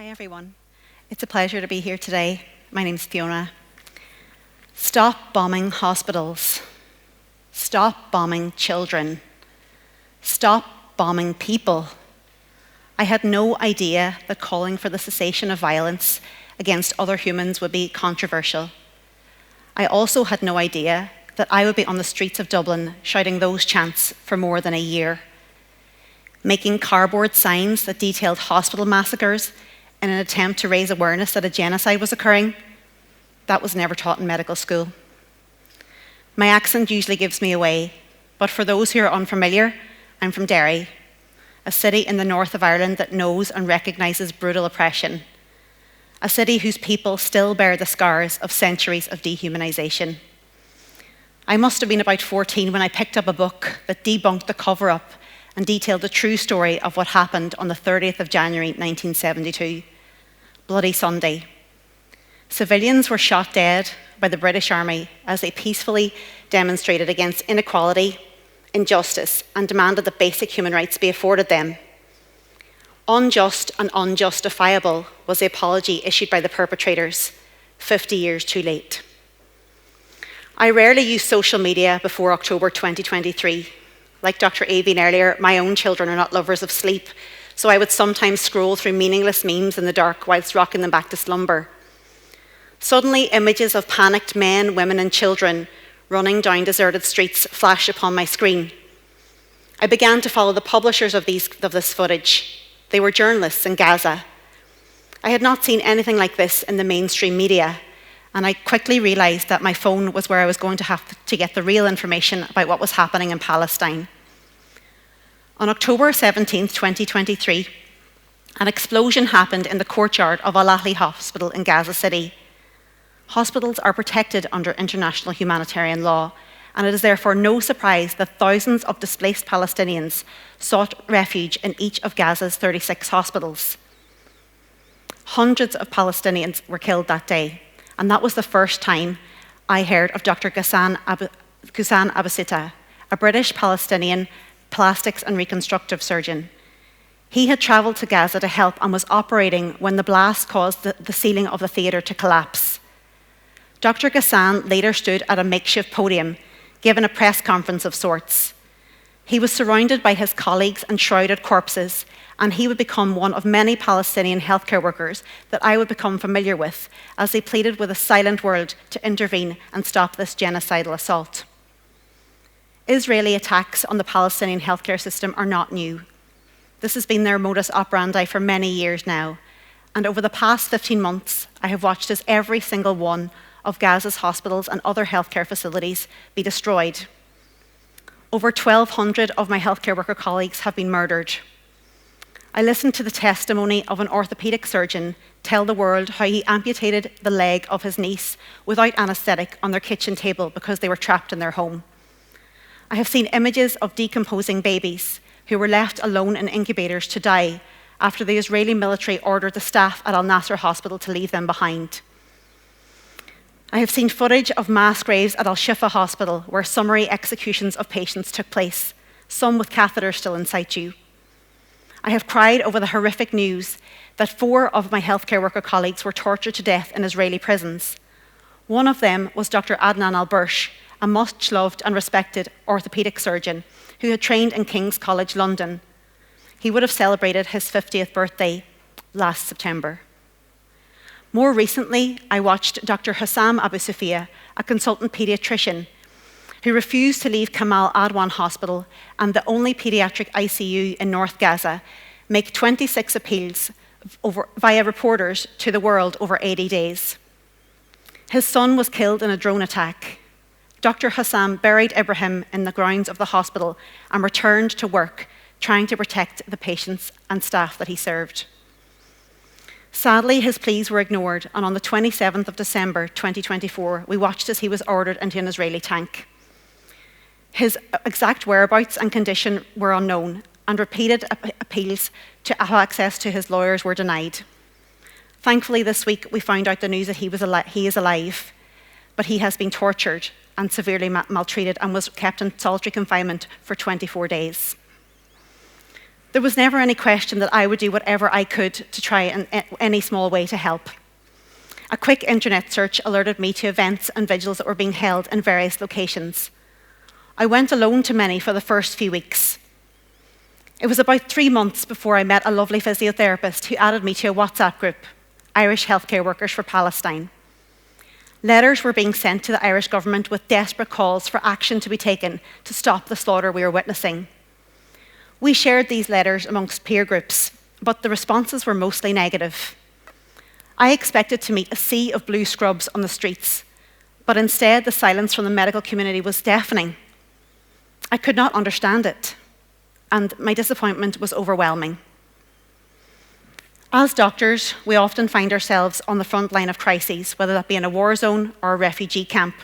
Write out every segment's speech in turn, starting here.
Hi everyone. It's a pleasure to be here today. My name's Fiona. Stop bombing hospitals. Stop bombing children. Stop bombing people. I had no idea that calling for the cessation of violence against other humans would be controversial. I also had no idea that I would be on the streets of Dublin shouting those chants for more than a year, making cardboard signs that detailed hospital massacres in an attempt to raise awareness that a genocide was occurring. That was never taught in medical school. My accent usually gives me away, but for those who are unfamiliar, I'm from Derry, a city in the north of Ireland that knows and recognises brutal oppression, a city whose people still bear the scars of centuries of dehumanisation. I must have been about 14 when I picked up a book that debunked the cover-up and detailed the true story of what happened on the 30th of January 1972, Bloody Sunday. Civilians were shot dead by the British Army as they peacefully demonstrated against inequality, injustice, and demanded that basic human rights be afforded them. Unjust and unjustifiable was the apology issued by the perpetrators, 50 years too late. I rarely used social media before October 2023. Like Dr. Aveen earlier, my own children are not lovers of sleep, so I would sometimes scroll through meaningless memes in the dark whilst rocking them back to slumber. Suddenly, images of panicked men, women, and children running down deserted streets flashed upon my screen. I began to follow the publishers of this footage. They were journalists in Gaza. I had not seen anything like this in the mainstream media, and I quickly realised that my phone was where I was going to have to get the real information about what was happening in Palestine. On October 17, 2023, an explosion happened in the courtyard of Al-Ahli Hospital in Gaza City. Hospitals are protected under international humanitarian law, and it is therefore no surprise that thousands of displaced Palestinians sought refuge in each of Gaza's 36 hospitals. Hundreds of Palestinians were killed that day, and that was the first time I heard of Dr. Ghassan Abusita, a British Palestinian plastics and reconstructive surgeon. He had travelled to Gaza to help and was operating when the blast caused the ceiling of the theatre to collapse. Dr. Ghassan later stood at a makeshift podium, given a press conference of sorts. He was surrounded by his colleagues and shrouded corpses, and he would become one of many Palestinian healthcare workers that I would become familiar with as they pleaded with a silent world to intervene and stop this genocidal assault. Israeli attacks on the Palestinian healthcare system are not new. This has been their modus operandi for many years now, and over the past 15 months, I have watched as every single one of Gaza's hospitals and other healthcare facilities be destroyed. Over 1,200 of my healthcare worker colleagues have been murdered. I listened to the testimony of an orthopaedic surgeon tell the world how he amputated the leg of his niece without anaesthetic on their kitchen table because they were trapped in their home. I have seen images of decomposing babies who were left alone in incubators to die after the Israeli military ordered the staff at Al-Nasser Hospital to leave them behind. I have seen footage of mass graves at Al-Shifa Hospital where summary executions of patients took place, some with catheters still in situ. I have cried over the horrific news that 4 of my healthcare worker colleagues were tortured to death in Israeli prisons. One of them was Dr. Adnan Al-Bursh, a much-loved and respected orthopaedic surgeon who had trained in King's College London. He would have celebrated his 50th birthday last September. More recently, I watched Dr. Hussam Abu Sufia, a consultant paediatrician, who refused to leave Kamal Adwan Hospital and the only paediatric ICU in North Gaza, make 26 appeals via reporters to the world over 80 days. His son was killed in a drone attack. Dr. Hussam buried Ibrahim in the grounds of the hospital and returned to work, trying to protect the patients and staff that he served. Sadly, his pleas were ignored, and on the 27th of December 2024, we watched as he was ordered into an Israeli tank. His exact whereabouts and condition were unknown, and repeated appeals to have access to his lawyers were denied. Thankfully, this week we found out the news that he is alive, but he has been tortured and severely maltreated and was kept in solitary confinement for 24 days. There was never any question that I would do whatever I could to try in any small way to help. A quick internet search alerted me to events and vigils that were being held in various locations. I went alone to many for the first few weeks. It was about 3 months before I met a lovely physiotherapist who added me to a WhatsApp group, Irish Healthcare Workers for Palestine. Letters were being sent to the Irish government with desperate calls for action to be taken to stop the slaughter we were witnessing. We shared these letters amongst peer groups, but the responses were mostly negative. I expected to meet a sea of blue scrubs on the streets, but instead the silence from the medical community was deafening. I could not understand it, and my disappointment was overwhelming. As doctors, we often find ourselves on the front line of crises, whether that be in a war zone or a refugee camp,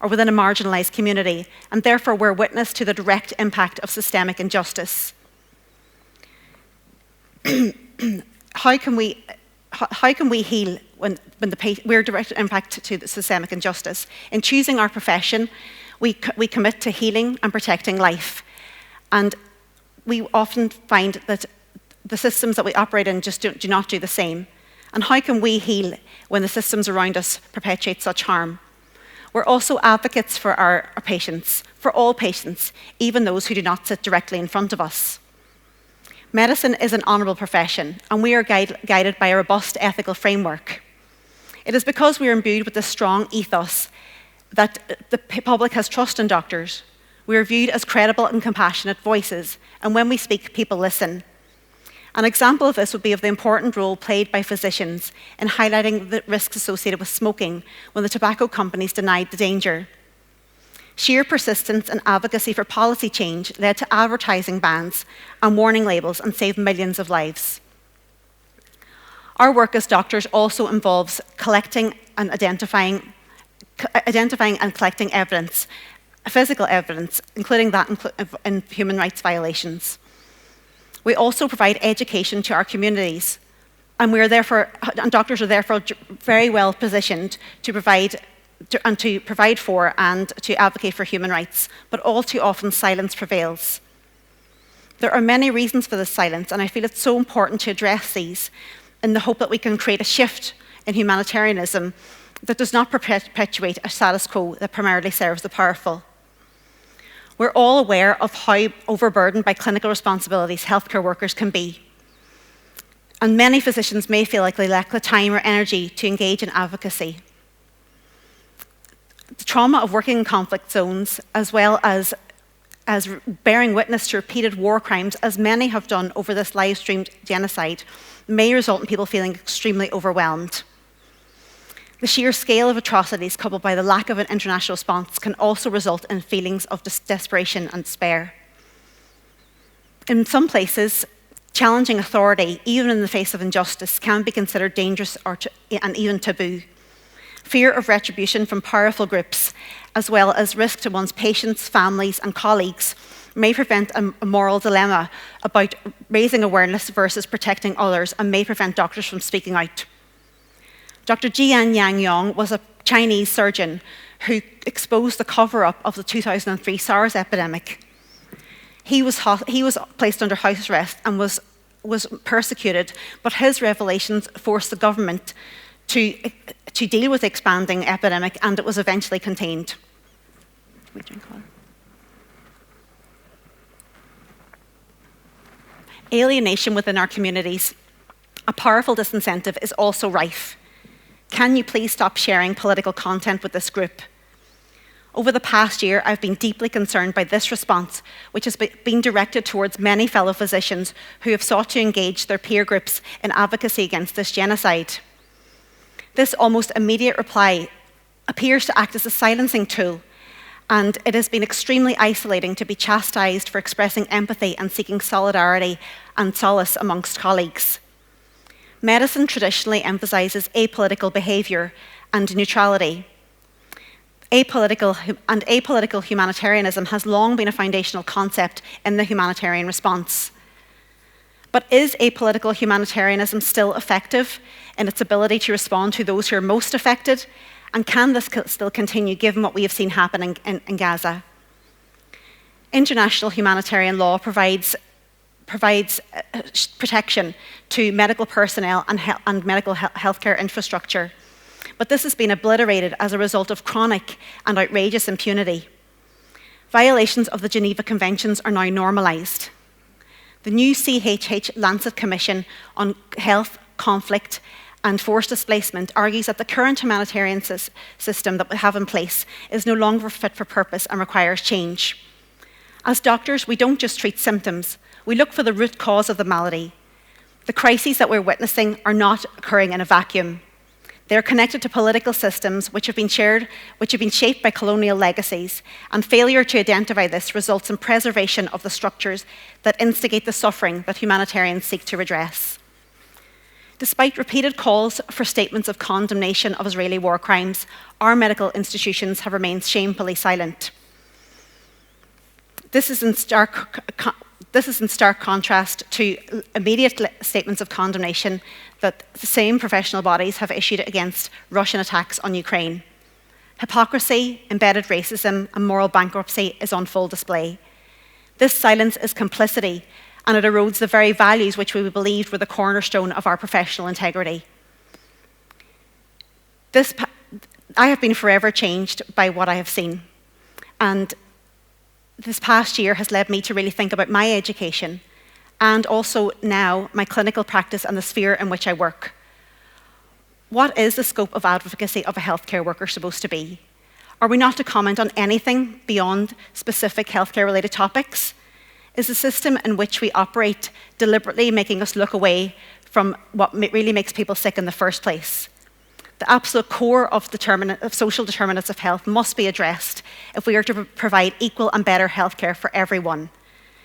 or within a marginalised community, and therefore we're witness to the direct impact of systemic injustice. How can we heal when we're direct impact to the systemic injustice? In choosing our profession, we commit to healing and protecting life. And we often find that the systems that we operate in just do not do the same. And how can we heal when the systems around us perpetuate such harm? We're also advocates for our patients, for all patients, even those who do not sit directly in front of us. Medicine is an honourable profession, and we are guided by a robust ethical framework. It is because we are imbued with this strong ethos that the public has trust in doctors. We are viewed as credible and compassionate voices, and when we speak, people listen. An example of this would be of the important role played by physicians in highlighting the risks associated with smoking when the tobacco companies denied the danger. Sheer persistence and advocacy for policy change led to advertising bans and warning labels and saved millions of lives. Our work as doctors also involves collecting and identifying and collecting evidence, physical evidence, including that in human rights violations. We also provide education to our communities, and doctors are therefore very well positioned to provide for and to advocate for human rights, but all too often silence prevails. There are many reasons for this silence, and I feel it's so important to address these in the hope that we can create a shift in humanitarianism that does not perpetuate a status quo that primarily serves the powerful. We're all aware of how overburdened by clinical responsibilities healthcare workers can be. And many physicians may feel like they lack the time or energy to engage in advocacy. The trauma of working in conflict zones, as well as bearing witness to repeated war crimes, as many have done over this live-streamed genocide, may result in people feeling extremely overwhelmed. The sheer scale of atrocities, coupled by the lack of an international response, can also result in feelings of desperation and despair. In some places, challenging authority, even in the face of injustice, can be considered dangerous and even taboo. Fear of retribution from powerful groups, as well as risk to one's patients, families, and colleagues, may prevent a moral dilemma about raising awareness versus protecting others, and may prevent doctors from speaking out. Dr. Jian Yang was a Chinese surgeon who exposed the cover-up of the 2003 SARS epidemic. He was placed under house arrest and was persecuted, but his revelations forced the government to deal with the expanding epidemic, and it was eventually contained. Alienation within our communities. A powerful disincentive is also rife. Can you please stop sharing political content with this group? Over the past year, I've been deeply concerned by this response, which has been directed towards many fellow physicians who have sought to engage their peer groups in advocacy against this genocide. This almost immediate reply appears to act as a silencing tool, and it has been extremely isolating to be chastised for expressing empathy and seeking solidarity and solace amongst colleagues. Medicine traditionally emphasizes apolitical behavior and neutrality. Apolitical humanitarianism has long been a foundational concept in the humanitarian response. But is apolitical humanitarianism still effective in its ability to respond to those who are most affected? And can this still continue given what we have seen happen in Gaza? International humanitarian law provides provides protection to medical personnel and medical healthcare infrastructure. But this has been obliterated as a result of chronic and outrageous impunity. Violations of the Geneva Conventions are now normalised. The new CHH Lancet Commission on Health, Conflict and Forced Displacement argues that the current humanitarian system that we have in place is no longer fit for purpose and requires change. As doctors, we don't just treat symptoms, we look for the root cause of the malady. The crises that we're witnessing are not occurring in a vacuum. They're connected to political systems which have been shaped by colonial legacies, and failure to identify this results in preservation of the structures that instigate the suffering that humanitarians seek to redress. Despite repeated calls for statements of condemnation of Israeli war crimes, our medical institutions have remained shamefully silent. This is in stark contrast to immediate statements of condemnation that the same professional bodies have issued against Russian attacks on Ukraine. Hypocrisy, embedded racism, and moral bankruptcy is on full display. This silence is complicity, and it erodes the very values which we believed were the cornerstone of our professional integrity. I have been forever changed by what I have seen, and this past year has led me to really think about my education and also now my clinical practice and the sphere in which I work. What is the scope of advocacy of a healthcare worker supposed to be? Are we not to comment on anything beyond specific healthcare-related topics? Is the system in which we operate deliberately making us look away from what really makes people sick in the first place? The absolute core of social determinants of health must be addressed if we are to provide equal and better healthcare for everyone.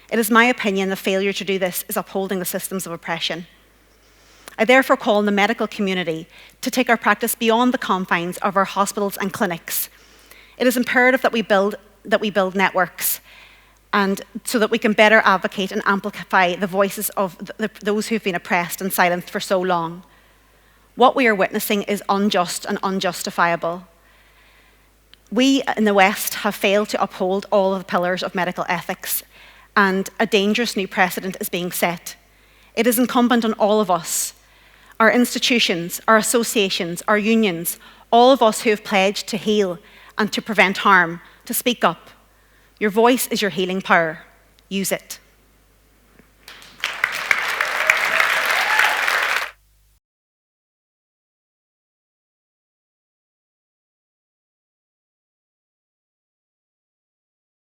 It is my opinion the failure to do this is upholding the systems of oppression. I therefore call on the medical community to take our practice beyond the confines of our hospitals and clinics. It is imperative that we build networks, and so that we can better advocate and amplify the voices of those who've been oppressed and silenced for so long. What we are witnessing is unjust and unjustifiable. We in the West have failed to uphold all of the pillars of medical ethics, and a dangerous new precedent is being set. It is incumbent on all of us, our institutions, our associations, our unions, all of us who have pledged to heal and to prevent harm, to speak up. Your voice is your healing power. Use it.